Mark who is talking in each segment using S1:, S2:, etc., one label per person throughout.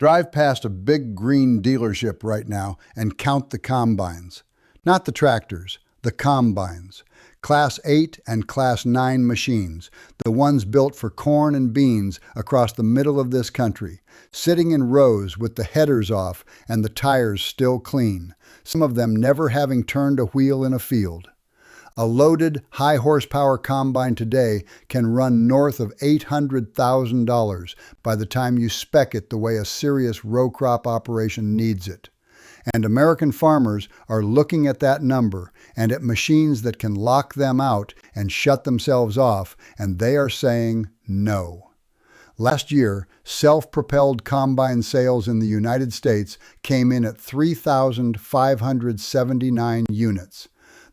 S1: Drive past a big green dealership right now and count the combines. Not the tractors, the combines. Class 8 and Class 9 machines, the ones built for corn and beans across the middle of this country, sitting in rows with the headers off and the tires still clean, some of them never having turned a wheel in a field. A loaded, high-horsepower combine today can run north of $800,000 by the time you spec it the way a serious row crop operation needs it. And American farmers are looking at that number and at machines that can lock them out and shut themselves off, and they are saying no. Last year, self-propelled combine sales in the United States came in at 3,579 units.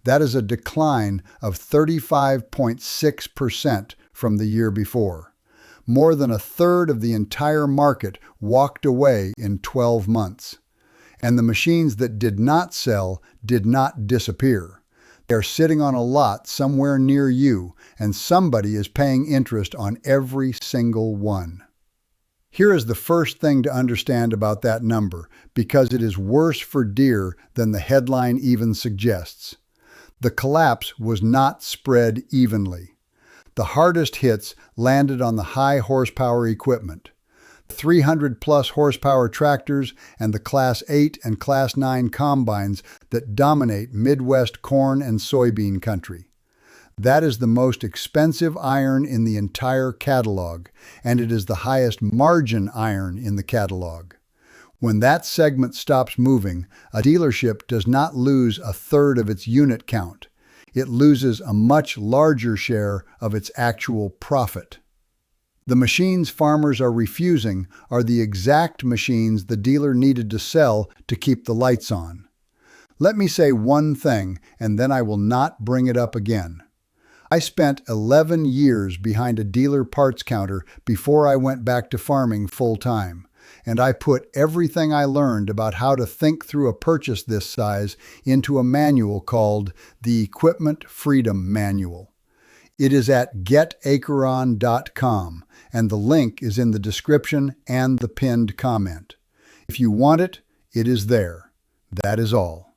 S1: That is a decline of 35.6% from the year before. More than a third of the entire market walked away in 12 months. And the machines that did not sell did not disappear. They're sitting on a lot somewhere near you, and somebody is paying interest on every single one. Here is the first thing to understand about that number, because it is worse for Deere than the headline even suggests. The collapse was not spread evenly. The hardest hits landed on the high horsepower equipment. 300-plus horsepower tractors and the Class 8 and Class 9 combines that dominate Midwest corn and soybean country. That is the most expensive iron in the entire catalog, and it is the highest margin iron in the catalog. When that segment stops moving, a dealership does not lose a third of its unit count. It loses a much larger share of its actual profit. The machines farmers are refusing are the exact machines the dealer needed to sell to keep the lights on. Let me say one thing, and then I will not bring it up again. I spent 11 years behind a dealer parts counter before I went back to farming full-time, and I put everything I learned about how to think through a purchase this size into a manual called the Equipment Freedom Manual. It is at getacheron.com, and the link is in the description and the pinned comment. If you want it, it is there. That is all.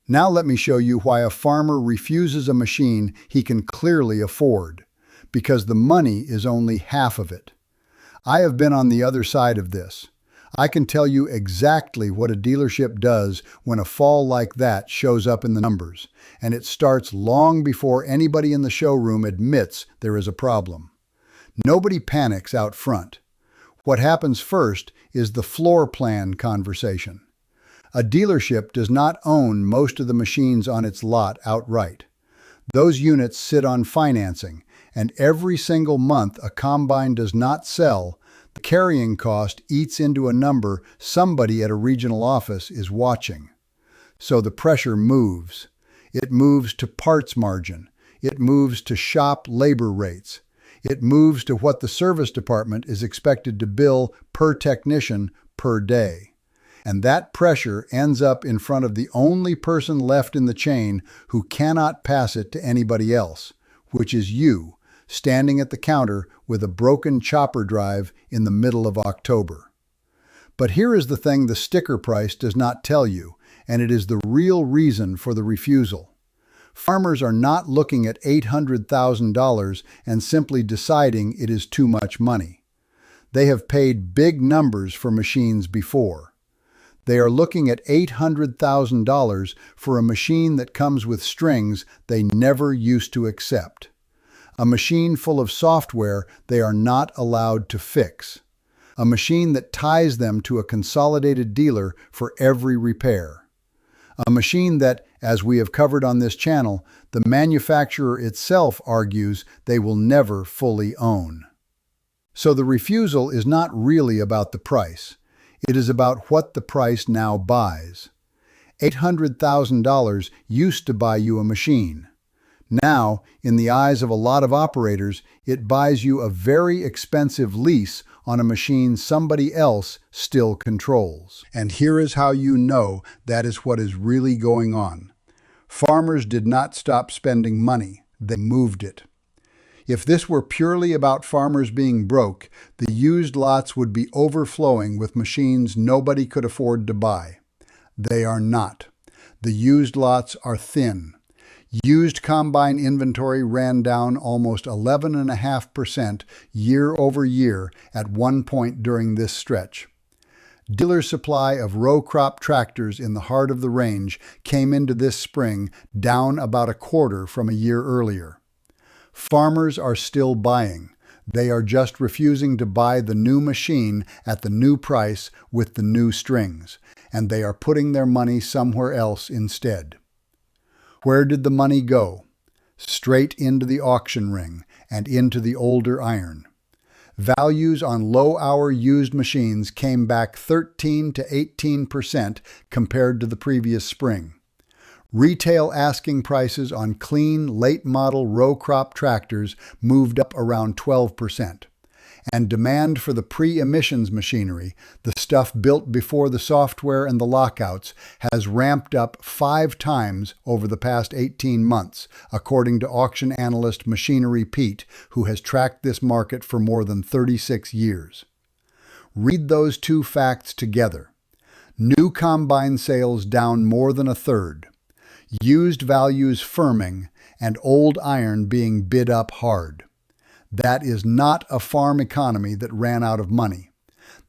S1: Now let me show you why a farmer refuses a machine he can clearly afford, because the money is only half of it. I have been on the other side of this. I can tell you exactly what a dealership does when a fall like that shows up in the numbers, and it starts long before anybody in the showroom admits there is a problem. Nobody panics out front. What happens first is the floor plan conversation. A dealership does not own most of the machines on its lot outright. Those units sit on financing, and every single month a combine does not sell, the carrying cost eats into a number somebody at a regional office is watching. So the pressure moves. It moves to parts margin. It moves to shop labor rates. It moves to what the service department is expected to bill per technician per day. And that pressure ends up in front of the only person left in the chain who cannot pass it to anybody else, which is you, standing at the counter with a broken chopper drive in the middle of October. But here is the thing the sticker price does not tell you, and it is the real reason for the refusal. Farmers are not looking at $800,000 and simply deciding it is too much money. They have paid big numbers for machines before. They are looking at $800,000 for a machine that comes with strings they never used to accept. A machine full of software they are not allowed to fix. A machine that ties them to a consolidated dealer for every repair. A machine that, as we have covered on this channel, the manufacturer itself argues they will never fully own. So the refusal is not really about the price. It is about what the price now buys. $800,000 used to buy you a machine. Now, in the eyes of a lot of operators, it buys you a very expensive lease on a machine somebody else still controls. And here is how you know that is what is really going on. Farmers did not stop spending money, they moved it. If this were purely about farmers being broke, the used lots would be overflowing with machines nobody could afford to buy. They are not. The used lots are thin. Used combine inventory ran down almost 11.5% year over year at one point during this stretch. Dealer supply of row crop tractors in the heart of the range came into this spring down about a quarter from a year earlier. Farmers are still buying. They are just refusing to buy the new machine at the new price with the new strings, and they are putting their money somewhere else instead. Where did the money go? Straight into the auction ring and into the older iron. Values on low-hour used machines came back 13 to 18% compared to the previous spring. Retail asking prices on clean, late-model row crop tractors moved up around 12%. And demand for the pre-emissions machinery, the stuff built before the software and the lockouts, has ramped up 5 times over the past 18 months, according to auction analyst Machinery Pete, who has tracked this market for more than 36 years. Read those two facts together. New combine sales down more than a third. Used values firming, and old iron being bid up hard. That is not a farm economy that ran out of money.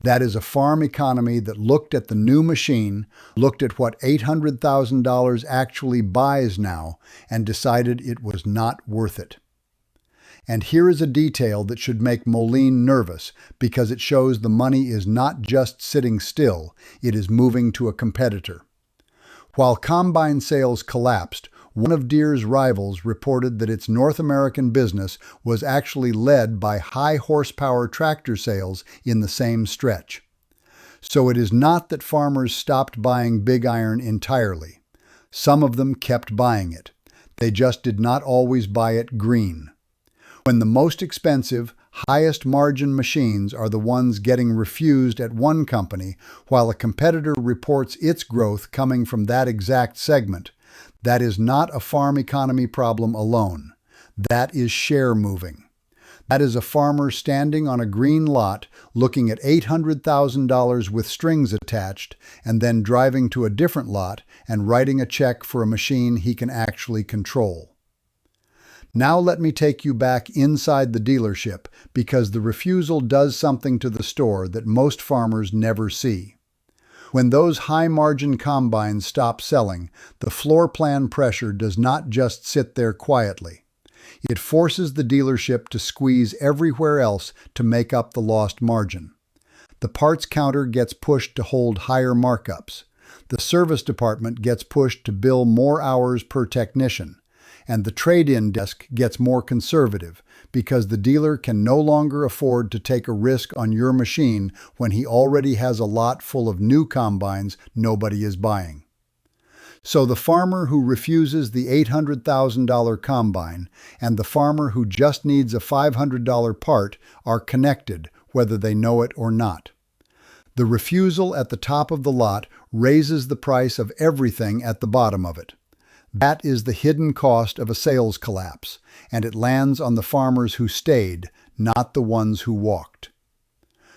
S1: That is a farm economy that looked at the new machine, looked at what $800,000 actually buys now, and decided it was not worth it. And here is a detail that should make Moline nervous because it shows the money is not just sitting still, it is moving to a competitor. While combine sales collapsed, one of Deere's rivals reported that its North American business was actually led by high-horsepower tractor sales in the same stretch. So it is not that farmers stopped buying big iron entirely. Some of them kept buying it. They just did not always buy it green. When the most expensive, highest margin machines are the ones getting refused at one company, while a competitor reports its growth coming from that exact segment, that is not a farm economy problem alone. That is share moving. That is a farmer standing on a green lot looking at $800,000 with strings attached and then driving to a different lot and writing a check for a machine he can actually control. Now let me take you back inside the dealership because the refusal does something to the store that most farmers never see. When those high-margin combines stop selling, the floor plan pressure does not just sit there quietly. It forces the dealership to squeeze everywhere else to make up the lost margin. The parts counter gets pushed to hold higher markups. The service department gets pushed to bill more hours per technician. And the trade-in desk gets more conservative because the dealer can no longer afford to take a risk on your machine when he already has a lot full of new combines nobody is buying. So the farmer who refuses the $800,000 combine and the farmer who just needs a $500 part are connected, whether they know it or not. The refusal at the top of the lot raises the price of everything at the bottom of it. That is the hidden cost of a sales collapse, and it lands on the farmers who stayed, not the ones who walked.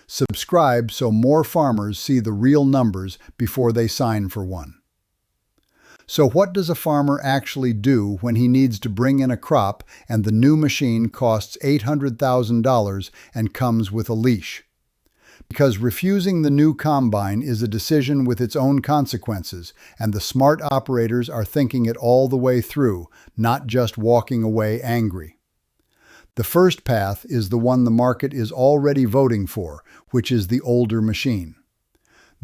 S1: Subscribe so more farmers see the real numbers before they sign for one. So what does a farmer actually do when he needs to bring in a crop and the new machine costs $800,000 and comes with a leash? Because refusing the new combine is a decision with its own consequences, and the smart operators are thinking it all the way through, not just walking away angry. The first path is the one the market is already voting for, which is the older machine.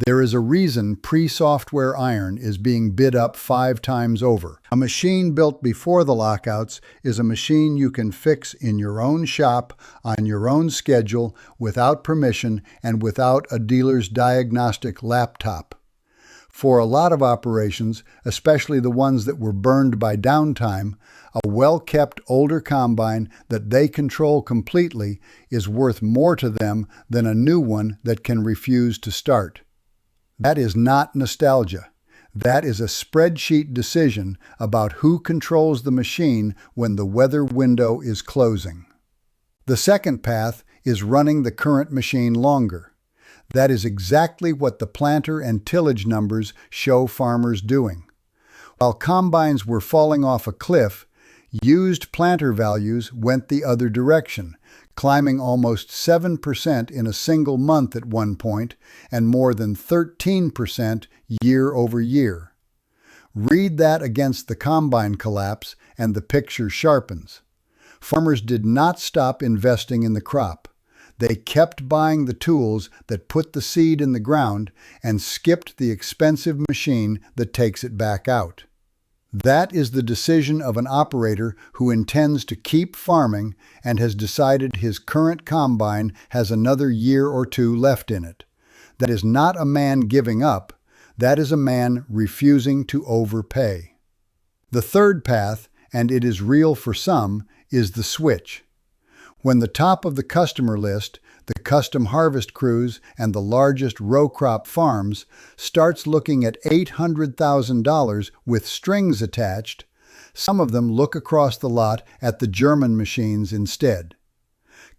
S1: There is a reason pre-software iron is being bid up 5 times over. A machine built before the lockouts is a machine you can fix in your own shop, on your own schedule, without permission, and without a dealer's diagnostic laptop. For a lot of operations, especially the ones that were burned by downtime, a well-kept older combine that they control completely is worth more to them than a new one that can refuse to start. That is not nostalgia. That is a spreadsheet decision about who controls the machine when the weather window is closing. The second path is running the current machine longer. That is exactly what the planter and tillage numbers show farmers doing. While combines were falling off a cliff, used planter values went the other direction, climbing almost 7% in a single month at one point and more than 13% year over year. Read that against the combine collapse and the picture sharpens. Farmers did not stop investing in the crop. They kept buying the tools that put the seed in the ground and skipped the expensive machine that takes it back out. That is the decision of an operator who intends to keep farming and has decided his current combine has another year or two left in it. That is not a man giving up. That is a man refusing to overpay. The third path, and it is real for some, is the switch. When the top of the customer list, the custom harvest crews and the largest row crop farms, starts looking at $800,000 with strings attached, some of them look across the lot at the German machines instead.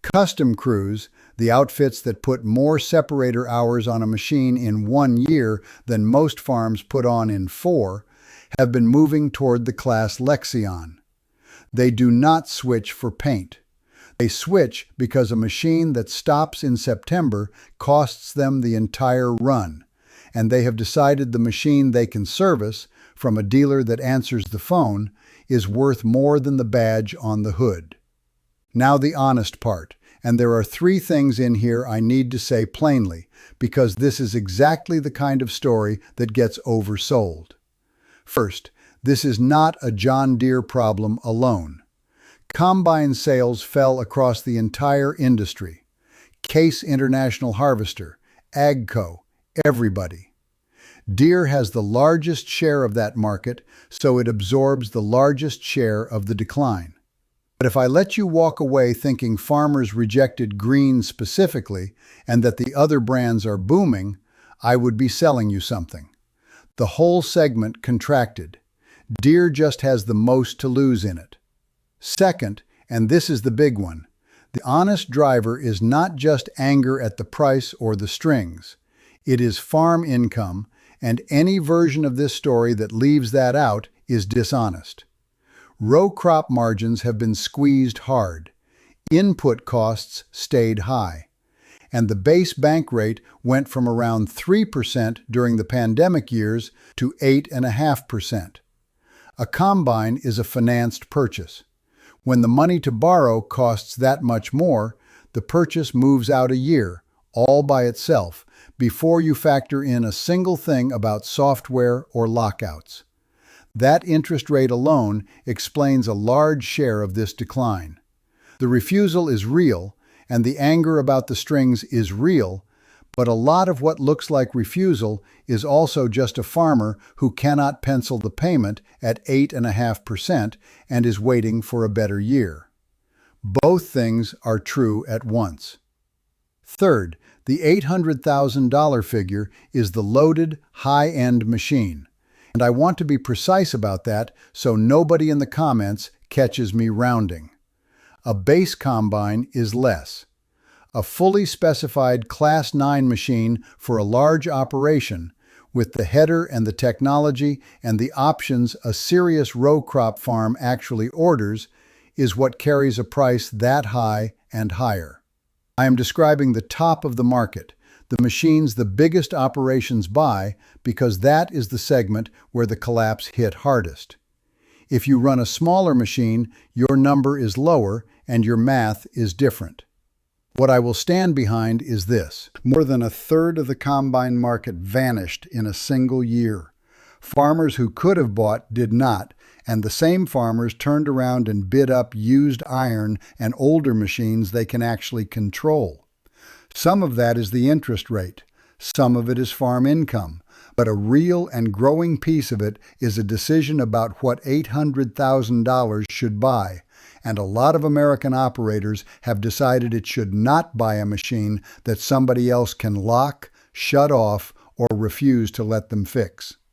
S1: Custom crews, the outfits that put more separator hours on a machine in 1 year than most farms put on in 4, have been moving toward the Claas Lexion. They do not switch for paint. They switch because a machine that stops in September costs them the entire run, and they have decided the machine they can service, from a dealer that answers the phone, is worth more than the badge on the hood. Now the honest part, and there are 3 things in here I need to say plainly, because this is exactly the kind of story that gets oversold. First, this is not a John Deere problem alone. Combine sales fell across the entire industry. Case International Harvester, AGCO, everybody. Deere has the largest share of that market, so it absorbs the largest share of the decline. But if I let you walk away thinking farmers rejected green specifically and that the other brands are booming, I would be selling you something. The whole segment contracted. Deere just has the most to lose in it. Second, and this is the big one, the honest driver is not just anger at the price or the strings. It is farm income, and any version of this story that leaves that out is dishonest. Row crop margins have been squeezed hard. Input costs stayed high. And the base bank rate went from around 3% during the pandemic years to 8.5%. A combine is a financed purchase. When the money to borrow costs that much more, the purchase moves out a year, all by itself, before you factor in a single thing about software or lockouts. That interest rate alone explains a large share of this decline. The refusal is real, and the anger about the strings is real, but a lot of what looks like refusal is also just a farmer who cannot pencil the payment at 8.5% and is waiting for a better year. Both things are true at once. Third, the $800,000 figure is the loaded, high-end machine. And I want to be precise about that so nobody in the comments catches me rounding. A base combine is less. A fully specified Class 9 machine for a large operation, with the header and the technology and the options a serious row crop farm actually orders, is what carries a price that high and higher. I am describing the top of the market, the machines the biggest operations buy, because that is the segment where the collapse hit hardest. If you run a smaller machine, your number is lower and your math is different. What I will stand behind is this. More than a third of the combine market vanished in a single year. Farmers who could have bought did not, and the same farmers turned around and bid up used iron and older machines they can actually control. Some of that is the interest rate. Some of it is farm income. But a real and growing piece of it is a decision about what $800,000 should buy. And a lot of American operators have decided it should not buy a machine that somebody else can lock, shut off, or refuse to let them fix.